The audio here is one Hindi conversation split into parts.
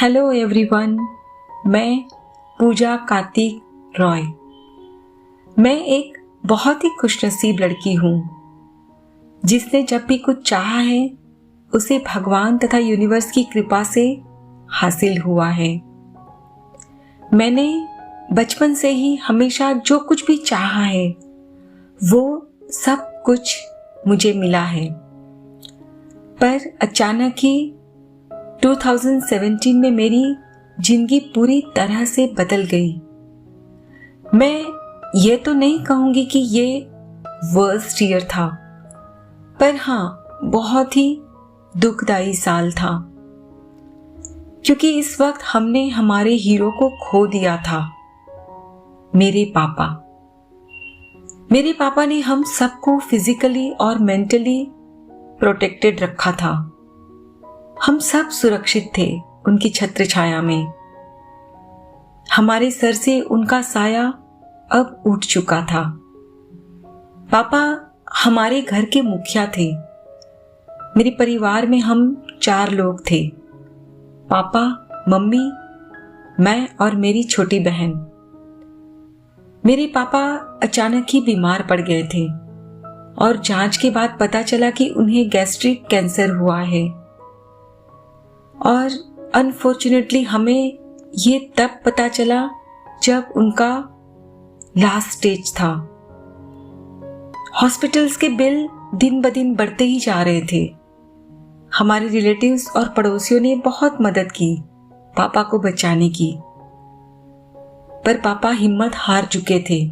हेलो एवरीवन, मैं पूजा कार्तिक रॉय। मैं एक बहुत ही खुशनसीब लड़की हूँ जिसने जब भी कुछ चाहा है उसे भगवान तथा यूनिवर्स की कृपा से हासिल हुआ है। मैंने बचपन से ही हमेशा जो कुछ भी चाहा है वो सब कुछ मुझे मिला है, पर अचानक ही 2017 में मेरी जिंदगी पूरी तरह से बदल गई। मैं ये तो नहीं कहूंगी कि ये वर्स्ट ईयर था, पर हाँ, बहुत ही दुखदाई साल था, क्योंकि इस वक्त हमने हमारे हीरो को खो दिया था। मेरे पापा ने हम सबको फिजिकली और मेंटली प्रोटेक्टेड रखा था। हम सब सुरक्षित थे उनकी छत्र छाया में। हमारे सर से उनका साया अब उठ चुका था। पापा हमारे घर के मुखिया थे। मेरे परिवार में हम 4 लोग थे, पापा, मम्मी, मैं और मेरी छोटी बहन। मेरे पापा अचानक ही बीमार पड़ गए थे और जांच के बाद पता चला कि उन्हें गैस्ट्रिक कैंसर हुआ है। और अनफॉर्चुनेटली हमें ये तब पता चला जब उनका लास्ट स्टेज था। हॉस्पिटल्स के बिल दिन ब दिन बढ़ते ही जा रहे थे। हमारे रिलेटिव्स और पड़ोसियों ने बहुत मदद की पापा को बचाने की, पर पापा हिम्मत हार चुके थे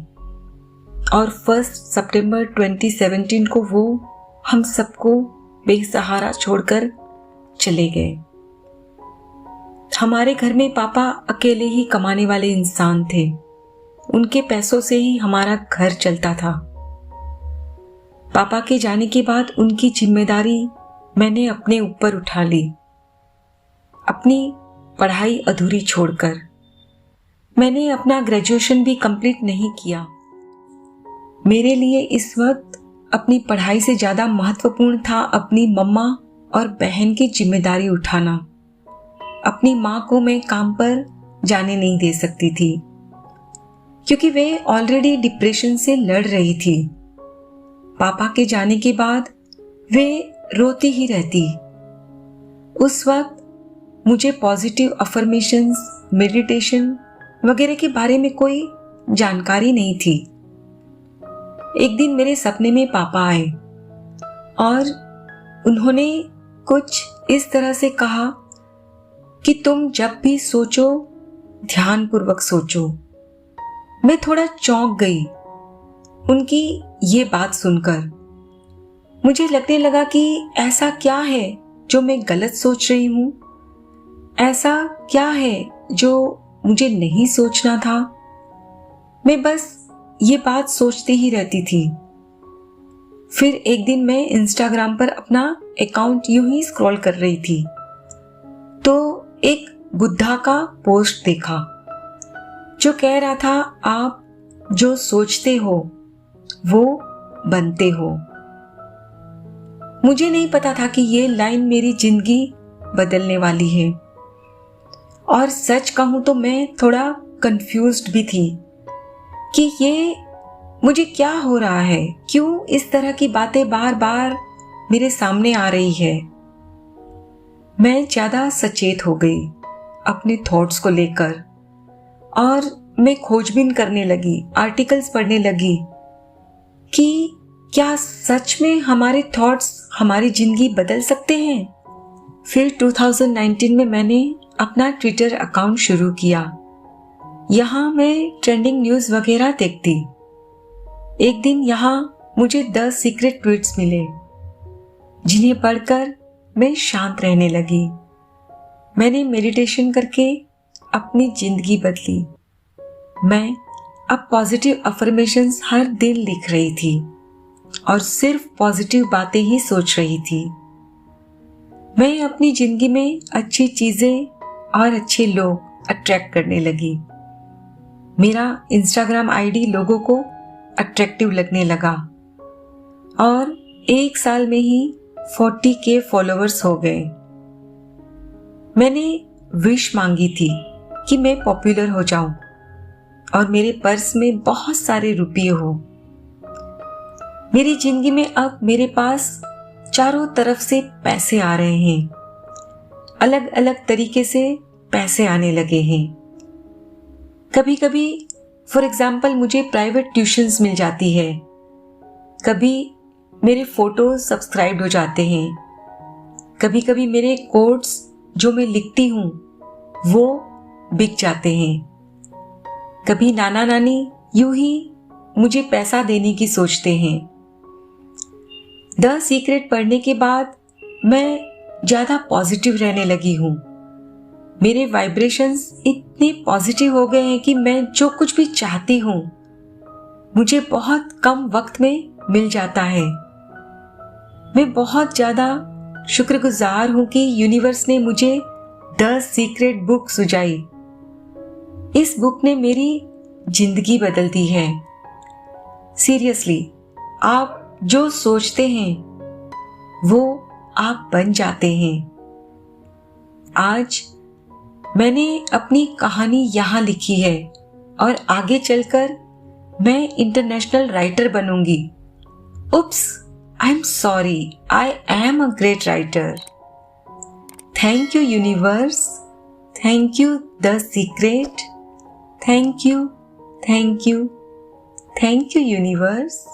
और 1 सितंबर 2017 को वो हम सबको बेसहारा छोड़कर चले गए। हमारे घर में पापा अकेले ही कमाने वाले इंसान थे। उनके पैसों से ही हमारा घर चलता था। पापा के जाने के बाद उनकी जिम्मेदारी मैंने अपने ऊपर उठा ली, अपनी पढ़ाई अधूरी छोड़कर। मैंने अपना ग्रेजुएशन भी कंप्लीट नहीं किया। मेरे लिए इस वक्त अपनी पढ़ाई से ज्यादा महत्वपूर्ण था अपनी मम्मा और बहन की जिम्मेदारी उठाना। अपनी माँ को मैं काम पर जाने नहीं दे सकती थी, क्योंकि वे ऑलरेडी डिप्रेशन से लड़ रही थी। पापा के जाने के बाद वे रोती ही रहती। उस वक्त मुझे पॉजिटिव अफर्मेशंस, मेडिटेशन वगैरह के बारे में कोई जानकारी नहीं थी। एक दिन मेरे सपने में पापा आए और उन्होंने कुछ इस तरह से कहा कि तुम जब भी सोचो ध्यानपूर्वक सोचो। मैं थोड़ा चौंक गई उनकी ये बात सुनकर। मुझे लगने लगा कि ऐसा क्या है जो मैं गलत सोच रही हूं, ऐसा क्या है जो मुझे नहीं सोचना था। मैं बस ये बात सोचती ही रहती थी। फिर एक दिन मैं इंस्टाग्राम पर अपना अकाउंट यूं ही स्क्रॉल कर रही थी तो एक बुद्धा का पोस्ट देखा जो कह रहा था, आप जो सोचते हो वो बनते हो। मुझे नहीं पता था कि ये लाइन मेरी जिंदगी बदलने वाली है, और सच कहूं तो मैं थोड़ा कंफ्यूज्ड भी थी कि ये मुझे क्या हो रहा है, क्यों इस तरह की बातें बार बार मेरे सामने आ रही है। मैं ज्यादा सचेत हो गई अपने थॉट्स को लेकर और मैं खोजबीन करने लगी, आर्टिकल्स पढ़ने लगी कि क्या सच में हमारे थॉट्स हमारी जिंदगी बदल सकते हैं। फिर 2019 में मैंने अपना ट्विटर अकाउंट शुरू किया। यहाँ मैं ट्रेंडिंग न्यूज वगैरह देखती। एक दिन यहाँ मुझे 10 सीक्रेट ट्वीट्स मिले जिन्हें पढ़कर मैं शांत रहने लगी। मैंने मेडिटेशन करके अपनी जिंदगी बदली। मैं अब पॉजिटिव अफर्मेशंस हर दिन लिख रही थी और सिर्फ पॉजिटिव बातें ही सोच रही थी। मैं अपनी जिंदगी में अच्छी चीजें और अच्छे लोग अट्रैक्ट करने लगी। मेरा इंस्टाग्राम आईडी लोगों को अट्रैक्टिव लगने लगा और 1 साल में ही 40K फॉलोअर्स हो गए। मैंने विश मांगी थी कि मैं पॉपुलर हो जाऊं और मेरे पर्स में बहुत सारे रुपये हो। मेरी जिंदगी में अब मेरे पास चारों तरफ से पैसे आ रहे हैं, अलग अलग तरीके से पैसे आने लगे हैं। कभी कभी फॉर एग्जाम्पल मुझे प्राइवेट ट्यूशन्स मिल जाती है, कभी मेरे फोटो सब्सक्राइब हो जाते हैं, कभी कभी मेरे कोट्स जो मैं लिखती हूँ वो बिक जाते हैं, कभी नाना नानी यूं ही मुझे पैसा देने की सोचते हैं। द सीक्रेट पढ़ने के बाद मैं ज़्यादा पॉजिटिव रहने लगी हूँ। मेरे वाइब्रेशंस इतने पॉजिटिव हो गए हैं कि मैं जो कुछ भी चाहती हूँ मुझे बहुत कम वक्त में मिल जाता है। मैं बहुत ज़्यादा शुक्रगुजार हूँ कि यूनिवर्स ने मुझे द सीक्रेट बुक सुझाई। इस बुक ने मेरी जिंदगी बदल दी है। सीरियसली, आप जो सोचते हैं वो आप बन जाते हैं। आज मैंने अपनी कहानी यहाँ लिखी है और आगे चलकर मैं इंटरनेशनल राइटर बनूंगी। Oops, I am sorry, I am a great writer. Thank you universe, thank you the Secret, thank you, thank you, thank you universe.